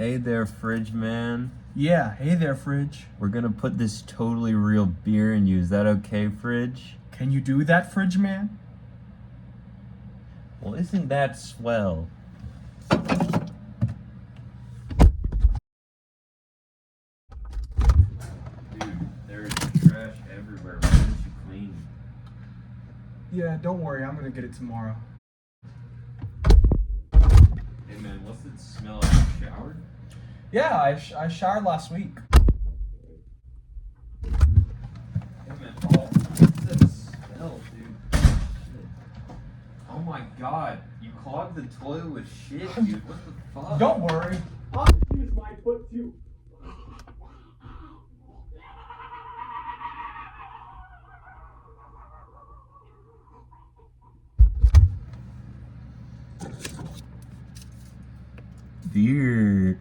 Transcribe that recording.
Hey there, fridge man. Yeah, hey there, fridge. We're gonna put this totally real beer in you. Is that okay, fridge? Can you do that, fridge man? Well, isn't that swell? Dude, there's trash everywhere. Why don't you clean? Yeah, don't worry, I'm gonna get it tomorrow. Hey man, what's it smell like? You showered? Yeah, I showered last week. Hey man, oh, what's that smell, dude? Shit. Oh my god, you clogged the toilet with shit, dude. What the fuck? Don't worry. I'll use my foot too. Beer.